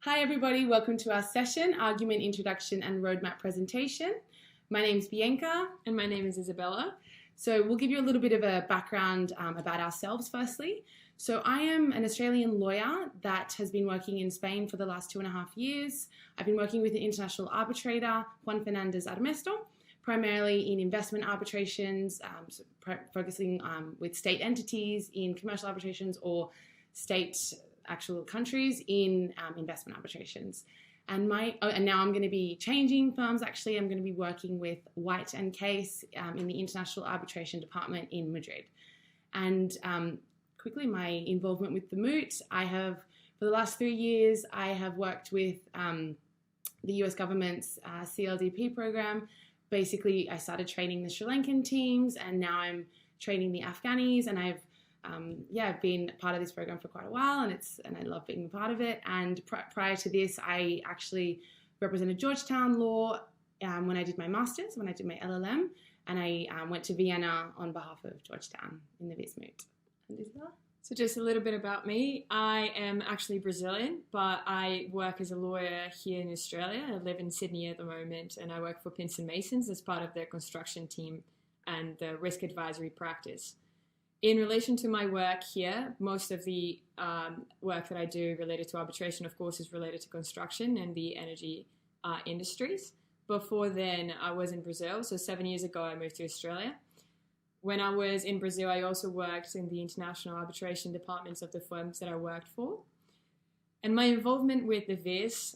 Hi everybody, welcome to our session, Argument Introduction and Roadmap Presentation. My name is Bianca. And my name is Isabela. So we'll give you a little bit of a background about ourselves firstly. So I am an Australian lawyer that has been working in Spain for the last 2.5 years. I've been working with an international arbitrator, Juan Fernandez Armesto, primarily in investment arbitrations, focusing with state entities in commercial arbitrations or state actual countries in investment arbitrations. And now I'm going to be changing firms. Actually, I'm going to be working with White and Case in the International Arbitration Department in Madrid. And quickly, my involvement with the moot. For the last 3 years, I have worked with the US government's CLDP program. Basically, I started training the Sri Lankan teams, and now I'm training the Afghanis, and I've been part of this program for quite a while, and I love being a part of it. And prior to this, I actually represented Georgetown Law when I did my master's, when I did my LLM, and I went to Vienna on behalf of Georgetown in the Viz moot. And Isabela? So just a little bit about me. I am actually Brazilian, but I work as a lawyer here in Australia. I live in Sydney at the moment, and I work for Pinson Masons as part of their construction team and the risk advisory practice. In relation to my work here, most of the work that I do related to arbitration, of course, is related to construction and the energy industries. Before then, I was in Brazil. So 7 years ago, I moved to Australia. When I was in Brazil, I also worked in the international arbitration departments of the firms that I worked for. And my involvement with the Viz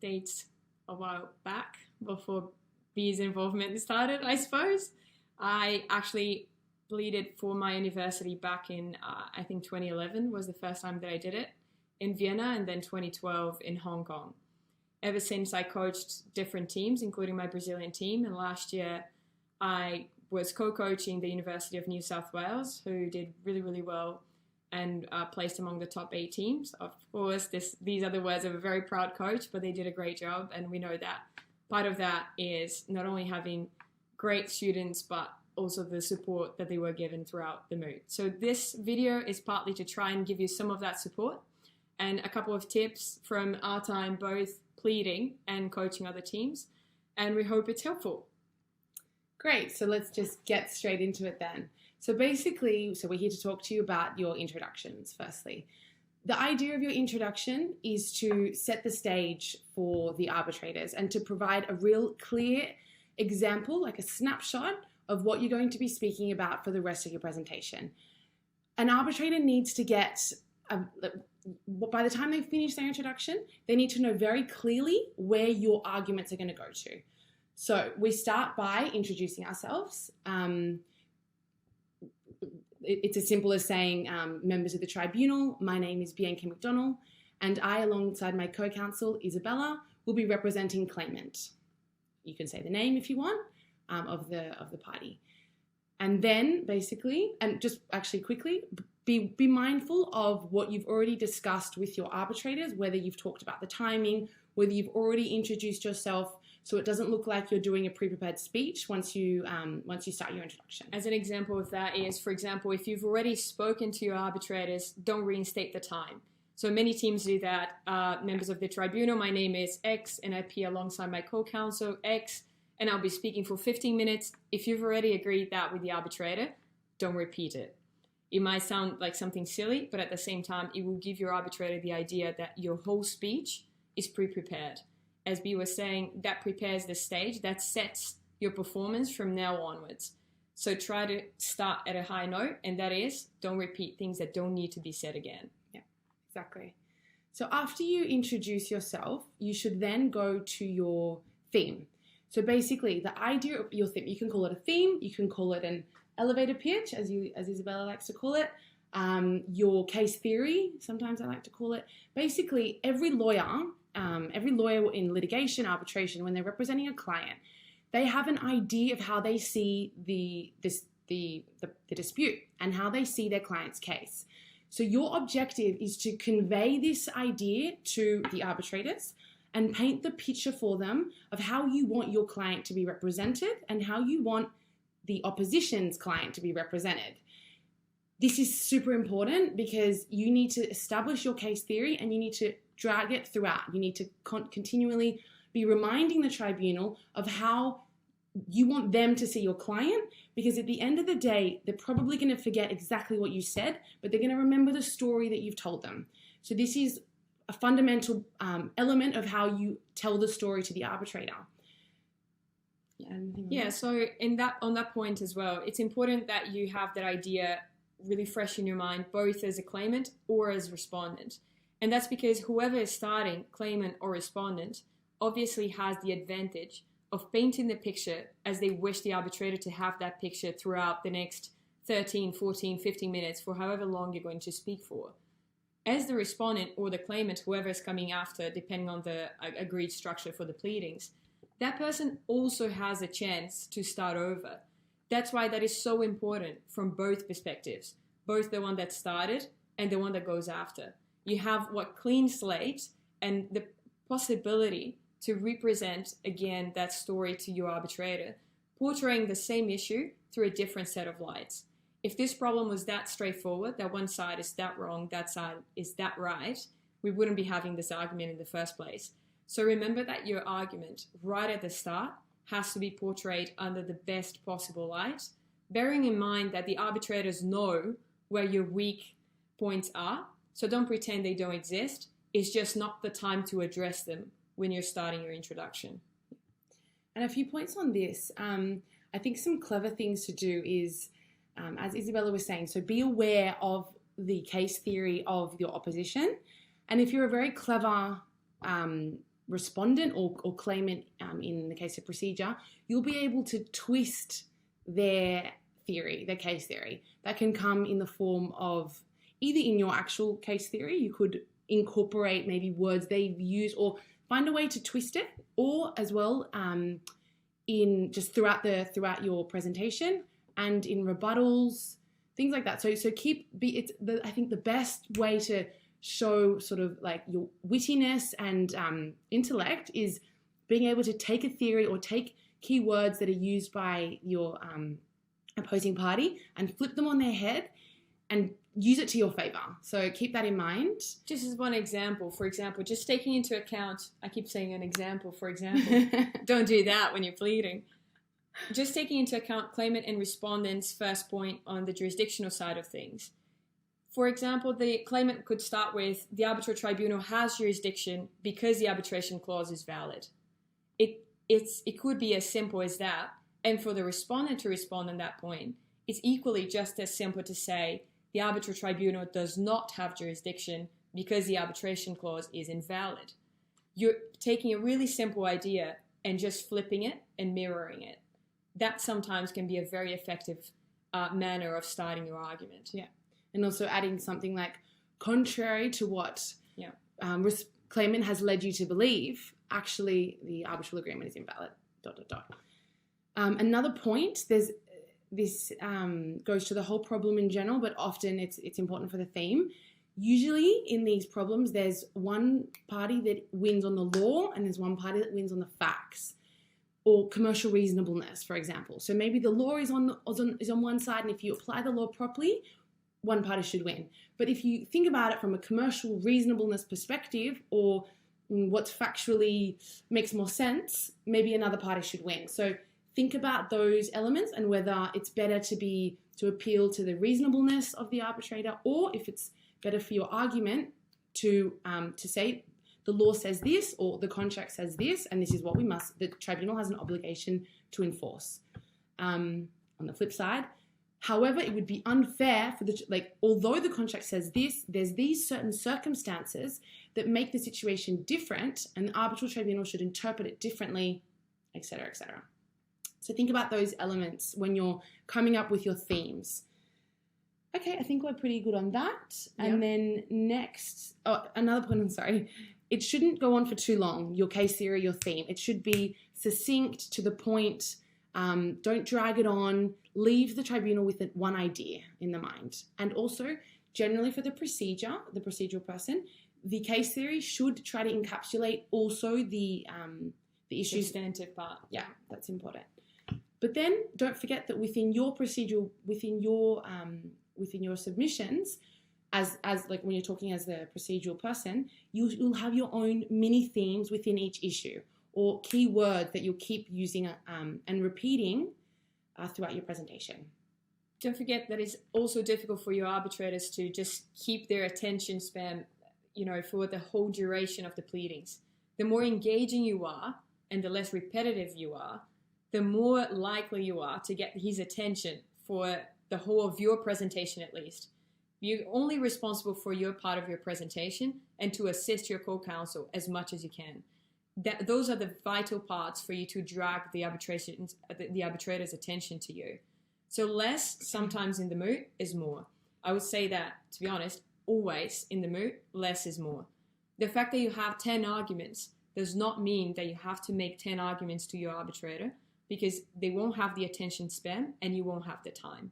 dates a while back, before Viz involvement started, I suppose. I actually bleeded for my university back in, I think 2011 was the first time that I did it in Vienna, and then 2012 in Hong Kong. Ever since, I coached different teams, including my Brazilian team, and last year I was co-coaching the University of New South Wales, who did really, really well and placed among the top 8 teams. Of course, these are the words of a very proud coach, but they did a great job, and we know that part of that is not only having great students, but also the support that they were given throughout the moot. So this video is partly to try and give you some of that support and a couple of tips from our time both pleading and coaching other teams, and we hope it's helpful. Great, so let's just get straight into it then. So basically, we're here to talk to you about your introductions firstly. The idea of your introduction is to set the stage for the arbitrators and to provide a real clear example, like a snapshot of what you're going to be speaking about for the rest of your presentation. An arbitrator needs to get, by the time they finish their introduction, they need to know very clearly where your arguments are going to go to. So we start by introducing ourselves. It's as simple as saying, members of the tribunal, my name is Bianca McDonnell, and I, alongside my co-counsel, Isabela, will be representing claimant. You can say the name if you want. Of the party. And then basically, and just actually quickly, be mindful of what you've already discussed with your arbitrators, whether you've talked about the timing, whether you've already introduced yourself, so it doesn't look like you're doing a pre-prepared speech once you start your introduction. As an example of that is, for example, if you've already spoken to your arbitrators, don't reinstate the time. So many teams do that. Members of the tribunal, my name is X, and I appear alongside my co-counsel X, and I'll be speaking for 15 minutes. If you've already agreed that with the arbitrator, don't repeat it. It might sound like something silly, but at the same time, it will give your arbitrator the idea that your whole speech is pre-prepared. As B was saying, that prepares the stage, that sets your performance from now onwards. So try to start at a high note, and that is, don't repeat things that don't need to be said again. Yeah, exactly. So after you introduce yourself, you should then go to your theme. So basically, the idea of your theme, you can call it a theme, you can call it an elevator pitch, as Isabela likes to call it, your case theory, sometimes I like to call it. Basically, every lawyer in litigation, arbitration, when they're representing a client, they have an idea of how they see the dispute and how they see their client's case. So your objective is to convey this idea to the arbitrators and paint the picture for them of how you want your client to be represented and how you want the opposition's client to be represented. This is super important because you need to establish your case theory and you need to drag it throughout. You need to continually be reminding the tribunal of how you want them to see your client, because at the end of the day, they're probably going to forget exactly what you said, but they're going to remember the story that you've told them. So this is a fundamental element of how you tell the story to the arbitrator. Yeah, so on that point as well, it's important that you have that idea really fresh in your mind, both as a claimant or as respondent. And that's because whoever is starting, claimant or respondent, obviously has the advantage of painting the picture as they wish the arbitrator to have that picture throughout the next 13, 14, 15 minutes, for however long you're going to speak for. As the respondent or the claimant, whoever is coming after, depending on the agreed structure for the pleadings, that person also has a chance to start over. That's why that is so important from both perspectives, both the one that started and the one that goes after. You have what clean slate and the possibility to represent again that story to your arbitrator, portraying the same issue through a different set of lights. If this problem was that straightforward, that one side is that wrong, that side is that right, we wouldn't be having this argument in the first place. So remember that your argument right at the start has to be portrayed under the best possible light, bearing in mind that the arbitrators know where your weak points are, so don't pretend they don't exist. It's just not the time to address them when you're starting your introduction. And a few points on this. I think some clever things to do is, as Isabela was saying, so be aware of the case theory of your opposition. And if you're a very clever respondent or claimant in the case of procedure, you'll be able to twist their theory, their case theory. That can come in the form of either in your actual case theory, you could incorporate maybe words they've used or find a way to twist it, or as well in just throughout your presentation and in rebuttals, things like that. So I think the best way to show sort of like your wittiness and intellect is being able to take a theory or take keywords that are used by your opposing party and flip them on their head and use it to your favor. So keep that in mind. Just as one example, for example, just taking into account, I keep saying an example, for example, don't do that when you're pleading. Just taking into account claimant and respondent's first point on the jurisdictional side of things. For example, the claimant could start with, the arbitral tribunal has jurisdiction because the arbitration clause is valid. It could be as simple as that. And for the respondent to respond on that point, it's equally just as simple to say, the arbitral tribunal does not have jurisdiction because the arbitration clause is invalid. You're taking a really simple idea and just flipping it and mirroring it. That sometimes can be a very effective manner of starting your argument. Yeah. And also adding something like, contrary to what claimant has led you to believe, actually the arbitral agreement is invalid, ... Another point, this goes to the whole problem in general, but often it's important for the theme. Usually in these problems, there's one party that wins on the law and there's one party that wins on the facts or commercial reasonableness, for example. So maybe the law is on one side, and if you apply the law properly, one party should win. But if you think about it from a commercial reasonableness perspective, or what's factually makes more sense, maybe another party should win. So think about those elements and whether it's better to appeal to the reasonableness of the arbitrator, or if it's better for your argument to say the law says this or the contract says this, and this is what the tribunal has an obligation to enforce. On the flip side, however, it would be unfair although the contract says this, there's these certain circumstances that make the situation different, and the arbitral tribunal should interpret it differently, etc., etc. So think about those elements when you're coming up with your themes. Okay, I think we're pretty good on that. Yep. And then next, another point, I'm sorry. It shouldn't go on for too long, your case theory, your theme. It should be succinct, to the point. Don't drag it on. Leave the tribunal with one idea in the mind. And also, generally for the procedural person, the case theory should try to encapsulate also the issues. Substantive part. Yeah, that's important. But then don't forget that within your submissions, as like when you're talking as the procedural person, you'll have your own mini themes within each issue or keywords that you'll keep using and repeating throughout your presentation. Don't forget that it's also difficult for your arbitrators to just keep their attention span, for the whole duration of the pleadings. The more engaging you are and the less repetitive you are, the more likely you are to get his attention for the whole of your presentation at least. You're only responsible for your part of your presentation and to assist your co-counsel as much as you can. Those are the vital parts for you to drag the arbitrator's attention to you. So less sometimes in the moot is more. I would say that, to be honest, always in the moot, less is more. The fact that you have 10 arguments does not mean that you have to make 10 arguments to your arbitrator, because they won't have the attention span and you won't have the time.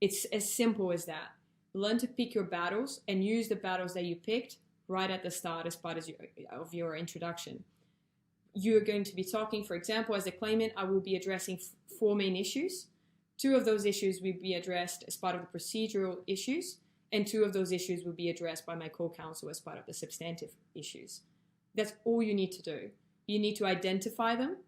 It's as simple as that. Learn to pick your battles and use the battles that you picked right at the start as part of your introduction. You're going to be talking, for example, as a claimant, I will be addressing 4 main issues. 2 of those issues will be addressed as part of the procedural issues, and 2 of those issues will be addressed by my co-counsel as part of the substantive issues. That's all you need to do. You need to identify them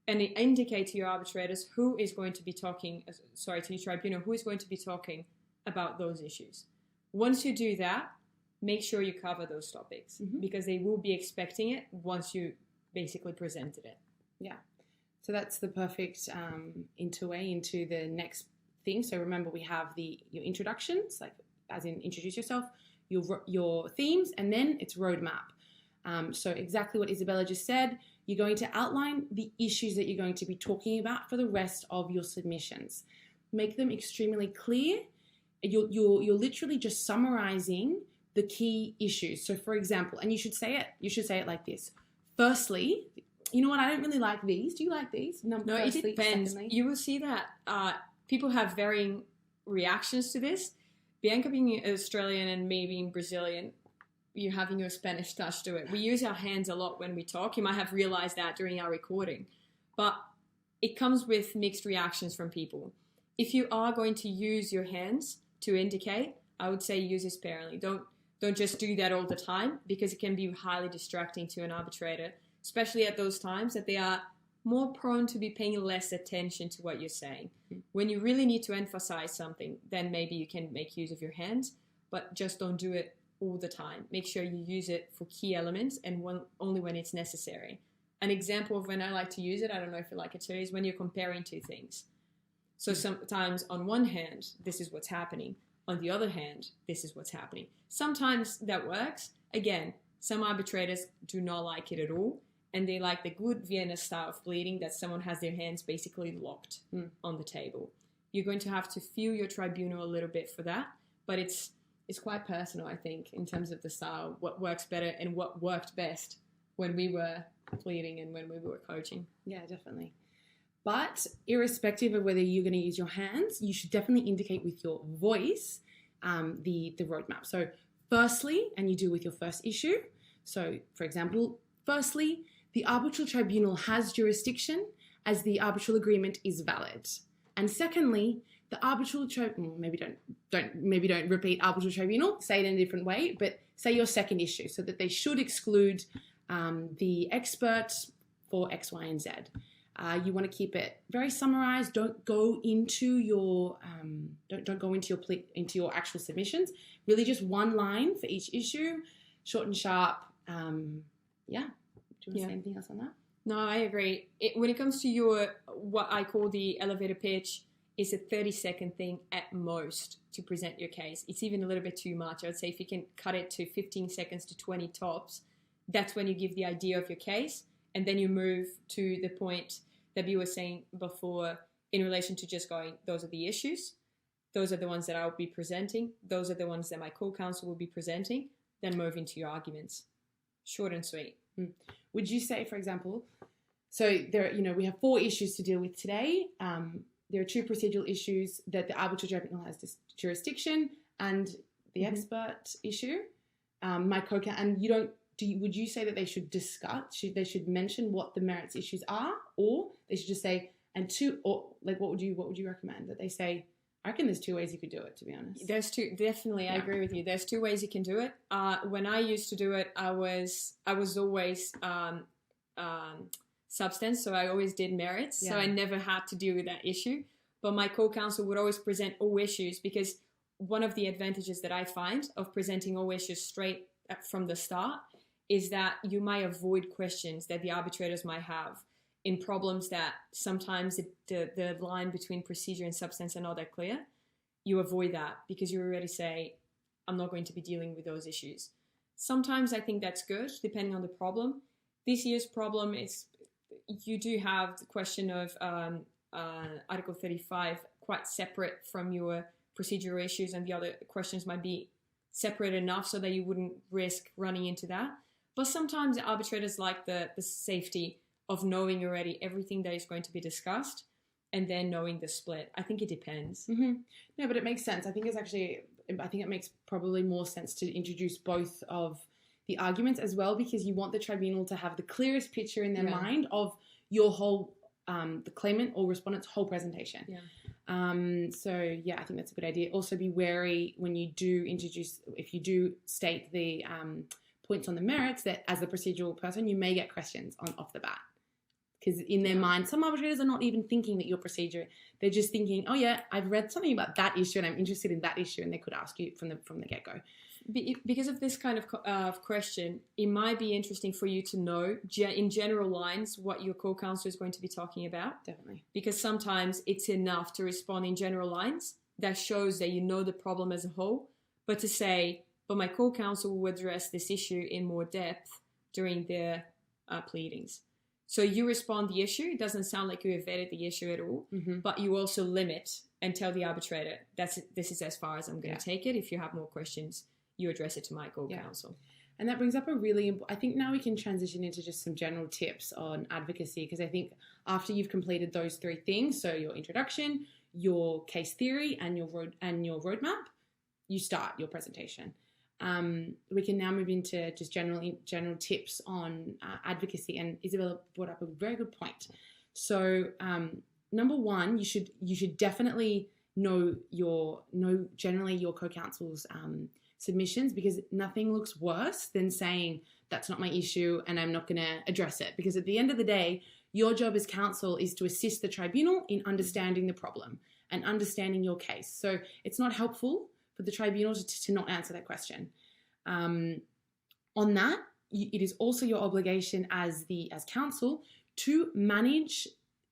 and indicate to your arbitrators who is going to be talking, to your tribunal, who is going to be talking about those issues. Once you do that, make sure you cover those topics because they will be expecting it once you basically presented it. Yeah. So that's the perfect way into the next thing. So remember, we have your introductions, like as in introduce yourself, your themes, and then it's roadmap. So exactly what Isabela just said, you're going to outline the issues that you're going to be talking about for the rest of your submissions. Make them extremely clear. You're literally just summarizing the key issues. So for example, and you should say it like this. Firstly, you know what, I don't really like these. Do you like these? No, it depends. Secondly. You will see that people have varying reactions to this. Bianca being Australian and me being Brazilian, you're having your Spanish touch to it. We use our hands a lot when we talk. You might have realized that during our recording. But it comes with mixed reactions from people. If you are going to use your hands to indicate, I would say use it sparingly. Don't just do that all the time, because it can be highly distracting to an arbitrator, especially at those times that they are more prone to be paying less attention to what you're saying. When you really need to emphasize something, then maybe you can make use of your hands, but just don't do it all the time. Make sure you use it for key elements and only when it's necessary. An example of when I like to use it, I don't know if you like it too, is when you're comparing 2 things. So sometimes on one hand, this is what's happening. On the other hand, this is what's happening. Sometimes that works. Again, some arbitrators do not like it at all, and they like the good Vienna style of pleading that someone has their hands basically locked on the table. You're going to have to feel your tribunal a little bit for that, but it's quite personal, I think, in terms of the style, what works better and what worked best when we were pleading and when we were coaching. Yeah, definitely. But irrespective of whether you're going to use your hands, you should definitely indicate with your voice the roadmap. So firstly, and you do with your first issue. So for example, firstly, the arbitral tribunal has jurisdiction as the arbitral agreement is valid. And secondly, the arbitral tribunal, maybe don't repeat arbitral tribunal, say it in a different way, but say your second issue, so that they should exclude the expert for X, Y, and Z. You want to keep it very summarized. Don't go into your into your actual submissions. Really, just one line for each issue, short and sharp. Yeah. Do you want to say anything else on that? No, I agree. When it comes to what I call the elevator pitch, it's a 30-second thing at most to present your case. It's even a little bit too much. I would say if you can cut it to 15 seconds to 20 tops, that's when you give the idea of your case, and then you move to the point that you were saying before in relation to just going, those are the issues, those are the ones that I'll be presenting, those are the ones that my co-counsel will be presenting, then move into your arguments. Short and sweet. Would you say, for example, so there, we have 4 issues to deal with today. There are 2 procedural issues that the arbitral tribunal has this jurisdiction, and the expert issue. My co-counsel, and would you say that they should discuss? They should mention what the merits issues are, or they should just say and 2, or like what would you recommend that they say? I reckon there's two ways you could do it, to be honest. There's two, definitely. I agree with you. There's two ways you can do it. When I used to do it, I was always substance, so I always did merits. So I never had to deal with that issue. But my co-counsel would always present all issues, because one of the advantages that I find of presenting all issues straight from the start is that you might avoid questions that the arbitrators might have in problems that sometimes the line between procedure and substance are not that clear. You avoid that because you already say, I'm not going to be dealing with those issues. Sometimes I think that's good, depending on the problem. This year's problem is you do have the question of Article 35 quite separate from your procedural issues, and the other questions might be separate enough so that you wouldn't risk running into that. But sometimes arbitrators like the safety of knowing already everything that is going to be discussed and then knowing the split. I think it depends. Mm-hmm. No, but it makes sense. I think it makes probably more sense to introduce both of the arguments as well, because you want the tribunal to have the clearest picture in their mind of your whole, the claimant or respondent's whole presentation. So yeah, I think that's a good idea. Also be wary when you do if you do state the points on the merits, that as the procedural person, you may get questions off the bat. Because in their mind, some arbitrators are not even thinking that your procedure. They're just thinking, oh yeah, I've read something about that issue and I'm interested in that issue, and they could ask you from the get-go. Because of this kind of question, it might be interesting for you to know in general lines what your co-counsel is going to be talking about. Definitely. Because sometimes it's enough to respond in general lines that shows that you know the problem as a whole, but to say, but my co-counsel will address this issue in more depth during their pleadings. So you respond the issue. It doesn't sound like you have vetted the issue at all, but you also limit and tell the arbitrator, this is as far as I'm going to take it. If you have more questions, you address it to my co-counsel. And that brings up I think now we can transition into just some general tips on advocacy, because I think after you've completed those three things, so your introduction, your case theory, and your roadmap, you start your presentation. We can now move into just general tips on advocacy, and Isabela brought up a very good point. So number one, you should definitely know generally your co-counsel's submissions, because nothing looks worse than saying that's not my issue and I'm not going to address it, because at the end of the day, your job as counsel is to assist the tribunal in understanding the problem and understanding your case. So it's not helpful for the tribunal to not answer that question. On that, it is also your obligation as counsel to manage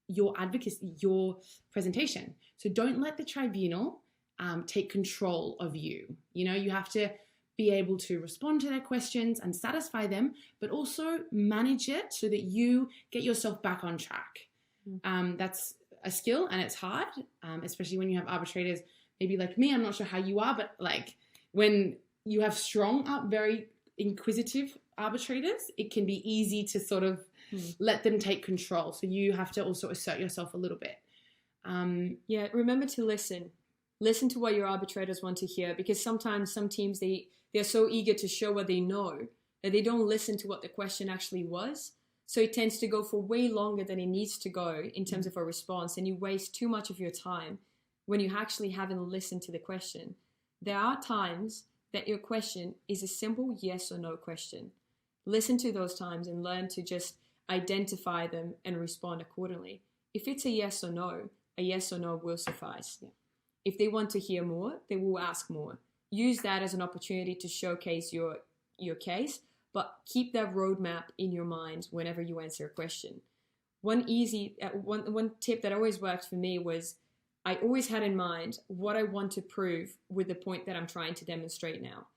your advocacy, your presentation. So don't let the tribunal take control of you. You have to be able to respond to their questions and satisfy them, but also manage it so that you get yourself back on track. That's a skill, and it's hard, especially when you have arbitrators, maybe like me. I'm not sure how you are, but like when you have strong, very inquisitive arbitrators, it can be easy to sort of let them take control. So you have to also assert yourself a little bit. Remember to listen. Listen to what your arbitrators want to hear, because sometimes some teams, they're so eager to show what they know that they don't listen to what the question actually was. So it tends to go for way longer than it needs to go in terms of a response, and you waste too much of your time when you actually haven't listened to the question. There are times that your question is a simple yes or no question. Listen to those times and learn to just identify them and respond accordingly. If it's a yes or no will suffice. Yeah. If they want to hear more, they will ask more. Use that as an opportunity to showcase your case, but keep that roadmap in your mind whenever you answer a question. One tip that always worked for me was I always had in mind what I want to prove with the point that I'm trying to demonstrate now.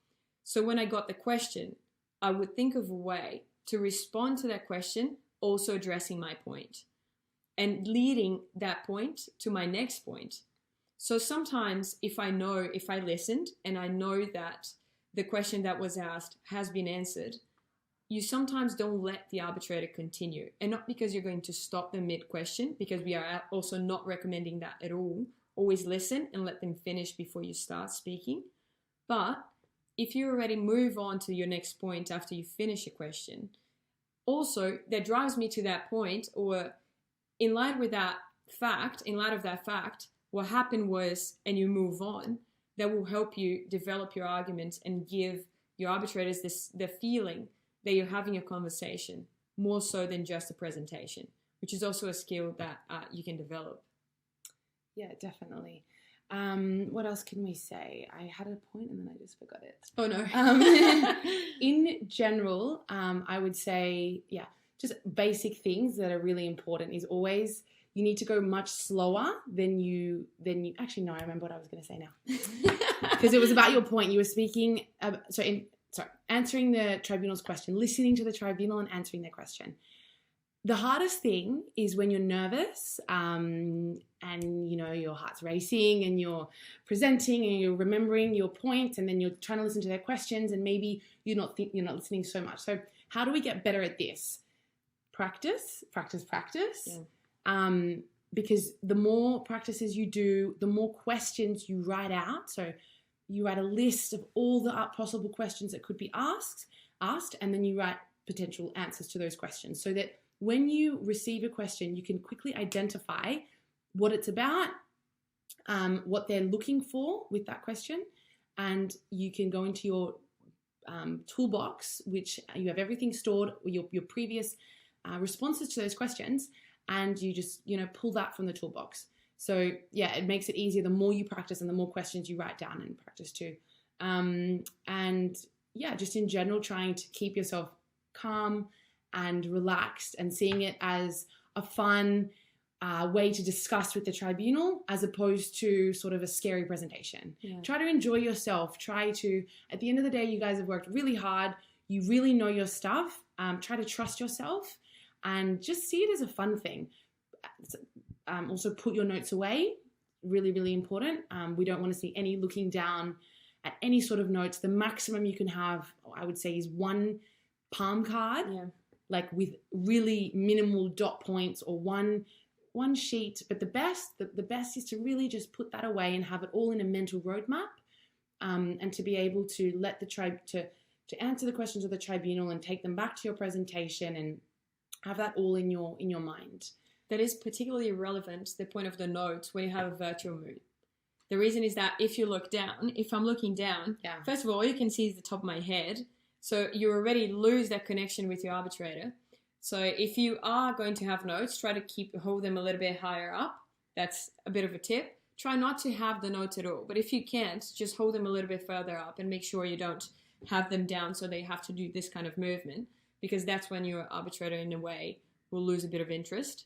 So when I got the question, I would think of a way to respond to that question, also addressing my point and leading that point to my next point. So sometimes if I listened and I know that the question that was asked has been answered, you sometimes don't let the arbitrator continue. And not because you're going to stop them mid-question, because we are also not recommending that at all. Always listen and let them finish before you start speaking. But if you already move on to your next point after you finish a question, also that drives me to that point, or in light of that fact, what happened was, and you move on, that will help you develop your arguments and give your arbitrators the feeling that you're having a conversation more so than just a presentation, which is also a skill that you can develop. Yeah, definitely. What else can we say? I had a point and then I just forgot it. Oh, no. In general, I would say, just basic things that are really important is always you need to go much slower than you actually, no, I remember what I was going to say now. Because it was about your point. You were speaking, answering the tribunal's question, listening to the tribunal and answering their question. The hardest thing is when you're nervous and, your heart's racing and you're presenting and you're remembering your point and then you're trying to listen to their questions and maybe you're not listening so much. So how do we get better at this? Practice. Yeah. Because the more practices you do, the more questions you write out. So you write a list of all the possible questions that could be asked, and then you write potential answers to those questions so that when you receive a question, you can quickly identify what it's about, what they're looking for with that question, and you can go into your toolbox, which you have everything stored, your previous responses to those questions, and you just pull that from the toolbox. So yeah, it makes it easier the more you practice and the more questions you write down and practice too. And yeah, just in general, trying to keep yourself calm and relaxed and seeing it as a fun way to discuss with the tribunal as opposed to sort of a scary presentation. Yeah. Try to enjoy yourself. At the end of the day, you guys have worked really hard. You really know your stuff. Try to trust yourself and just see it as a fun thing. Also put your notes away. Really, really important. We don't want to see any looking down at any sort of notes. The maximum you can have, I would say, is one palm card. Yeah. Like with really minimal dot points or one sheet. But the best is to really just put that away and have it all in a mental roadmap, and to be able to let the to answer the questions of the tribunal and take them back to your presentation and have that all in your mind. That is particularly relevant to the point of the notes when you have a virtual moot. The reason is that if I'm looking down, first of all you can see is the top of my head. So you already lose that connection with your arbitrator. So if you are going to have notes, try to hold them a little bit higher up. That's a bit of a tip. Try not to have the notes at all. But if you can't, just hold them a little bit further up and make sure you don't have them down so they have to do this kind of movement, because that's when your arbitrator, in a way, will lose a bit of interest.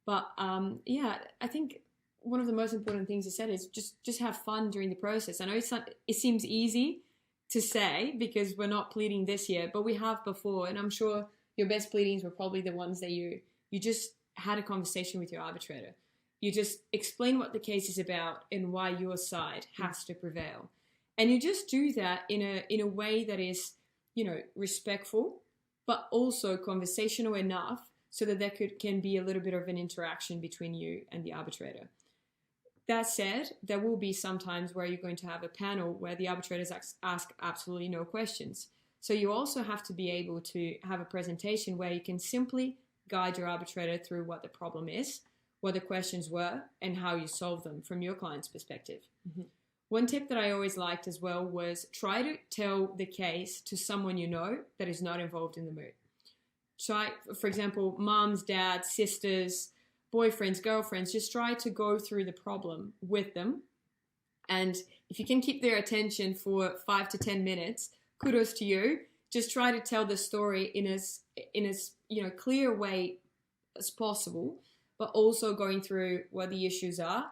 But I think one of the most important things you said is just have fun during the process. I know it seems easy to say because we're not pleading this year, but we have before, and I'm sure your best pleadings were probably the ones that you just had a conversation with your arbitrator. You just explain what the case is about and why your side has to prevail. And you just do that in a way that is, respectful, but also conversational enough so that there can be a little bit of an interaction between you and the arbitrator. That said, there will be some times where you're going to have a panel where the arbitrators ask absolutely no questions. So you also have to be able to have a presentation where you can simply guide your arbitrator through what the problem is, what the questions were, and how you solve them from your client's perspective. Mm-hmm. One tip that I always liked as well was try to tell the case to someone you know that is not involved in the moot. Try, for example, moms, dads, sisters, boyfriends, girlfriends, just try to go through the problem with them. And if you can keep their attention for 5 to 10 minutes, kudos to you. Just try to tell the story in as clear way as possible, but also going through what the issues are,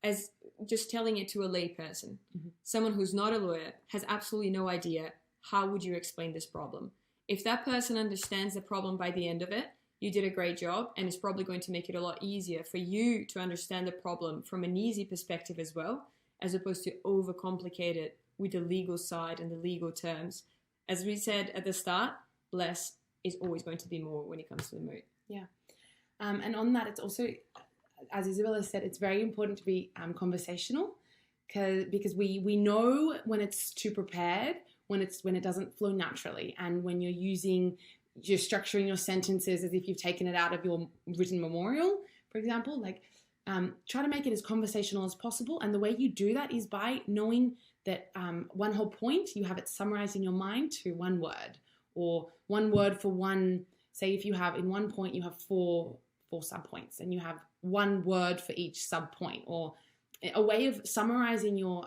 as just telling it to a lay person. Mm-hmm. Someone who's not a lawyer has absolutely no idea how would you explain this problem. If that person understands the problem by the end of it, you did a great job, and it's probably going to make it a lot easier for you to understand the problem from an easy perspective as well, as opposed to overcomplicate it with the legal side and the legal terms. As we said at the start, less is always going to be more when it comes to the moot. Yeah. And on that, it's also, as Isabela said, it's very important to be conversational because we know when it's too prepared, when it doesn't flow naturally, and when you're structuring your sentences as if you've taken it out of your written memorial, for example. Like, try to make it as conversational as possible. And the way you do that is by knowing that one whole point, you have it summarized in your mind to one word, or one word for one. Say if you have in one point, you have four subpoints, and you have one word for each subpoint, or a way of summarizing your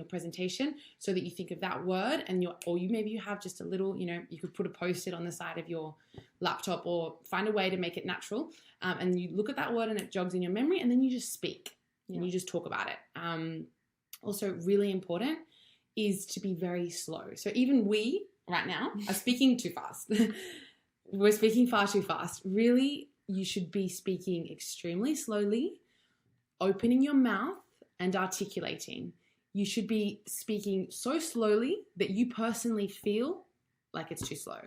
presentation so that you think of that word, and maybe you have just a little, you could put a post-it on the side of your laptop, or find a way to make it natural, and you look at that word and it jogs in your memory, and then you just speak and you just talk about it. Also really important is to be very slow. So even we right now are speaking too fast. We're speaking far too fast. Really, you should be speaking extremely slowly, opening your mouth and articulating. You should be speaking so slowly that you personally feel like it's too slow.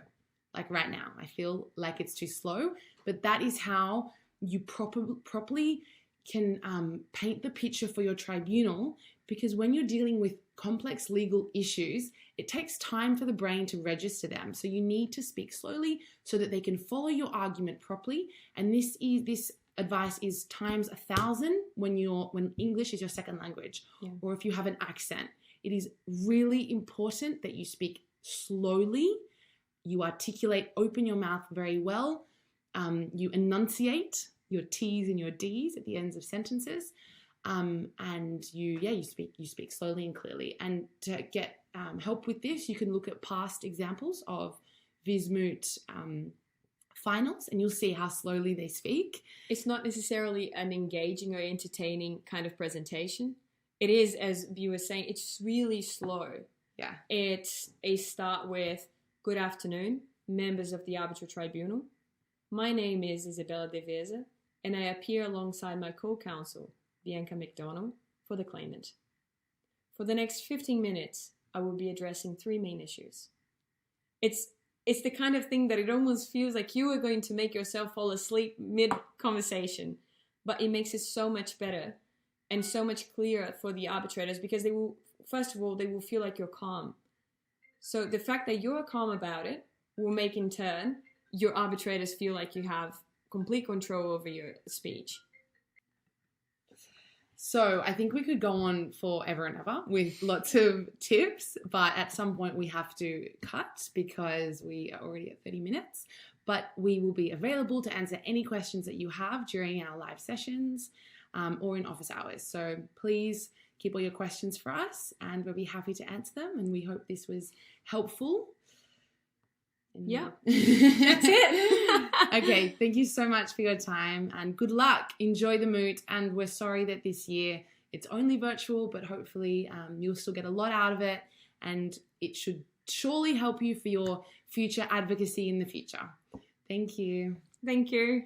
Like right now, I feel like it's too slow, but that is how you properly can paint the picture for your tribunal, because when you're dealing with complex legal issues, it takes time for the brain to register them. So you need to speak slowly so that they can follow your argument properly. And this advice is times 1,000 when English is your second language, or if you have an accent. It is really important that you speak slowly, you articulate, open your mouth very well, you enunciate your T's and your D's at the ends of sentences, and you speak slowly and clearly. And to get help with this, you can look at past examples of Vismut finals, and you'll see how slowly they speak. It's not necessarily an engaging or entertaining kind of presentation. It is, as you were saying, it's really slow. Yeah. It's a start with, good afternoon, members of the arbitral tribunal. My name is Isabela Deveza, and I appear alongside my co-counsel, Bianca McDonnell, for the claimant. For the next 15 minutes, I will be addressing 3 main issues. It's the kind of thing that it almost feels like you are going to make yourself fall asleep mid-conversation, but it makes it so much better and so much clearer for the arbitrators, because they will, first of all, they will feel like you're calm. So the fact that you're calm about it will make, in turn, your arbitrators feel like you have complete control over your speech. So I think we could go on forever and ever with lots of tips, but at some point we have to cut because we are already at 30 minutes. But we will be available to answer any questions that you have during our live sessions or in office hours. So please keep all your questions for us, and we'll be happy to answer them. And we hope this was helpful. Yeah, that's it. Okay, thank you so much for your time, and good luck. Enjoy the moot, and we're sorry that this year it's only virtual, but hopefully you'll still get a lot out of it, and it should surely help you for your future advocacy in the future. Thank you. Thank you.